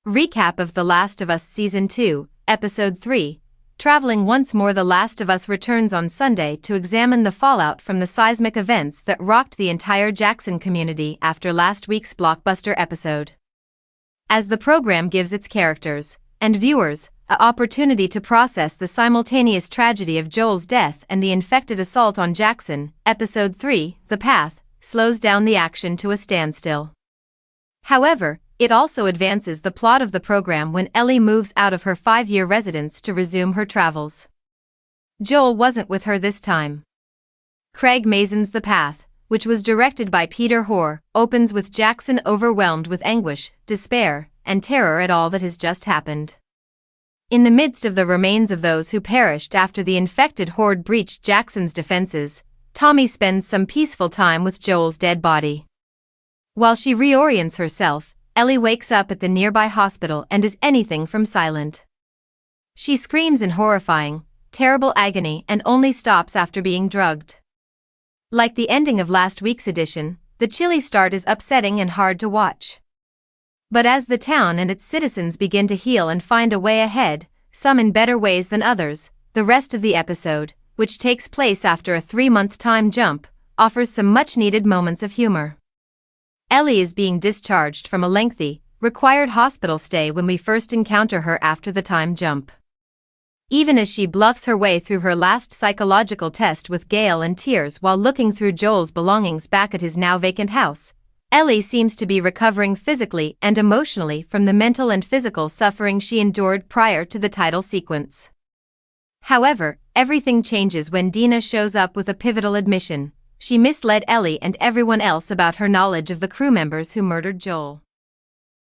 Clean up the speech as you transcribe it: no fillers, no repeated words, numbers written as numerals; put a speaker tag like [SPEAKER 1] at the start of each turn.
[SPEAKER 1] Recap of The Last of Us Season 2, Episode 3. Traveling once more, The Last of Us returns on Sunday to examine the fallout from the seismic events that rocked the entire Jackson community after last week's blockbuster episode. As the program gives its characters and viewers an opportunity to process the simultaneous tragedy of Joel's death and the infected assault on Jackson, Episode 3, The Path, slows down the action to a standstill. However, it also advances the plot of the program when Ellie moves out of her 5-year residence to resume her travels. Joel wasn't with her this time. Craig Mazin's The Path, which was directed by Peter Hoare, opens with Jackson overwhelmed with anguish, despair, and terror at all that has just happened. In the midst of the remains of those who perished after the infected horde breached Jackson's defenses, Tommy spends some peaceful time with Joel's dead body. While she reorients herself, Ellie wakes up at the nearby hospital and is anything from silent. She screams in horrifying, terrible agony and only stops after being drugged. Like the ending of last week's edition, the chilly start is upsetting and hard to watch. But as the town and its citizens begin to heal and find a way ahead, some in better ways than others, the rest of the episode, which takes place after a 3-month time jump, offers some much-needed moments of humor. Ellie is being discharged from a lengthy, required hospital stay when we first encounter her after the time jump. Even as she bluffs her way through her last psychological test with Gale and tears while looking through Joel's belongings back at his now vacant house, Ellie seems to be recovering physically and emotionally from the mental and physical suffering she endured prior to the title sequence. However, everything changes when Dina shows up with a pivotal admission. She misled Ellie and everyone else about her knowledge of the crew members who murdered Joel.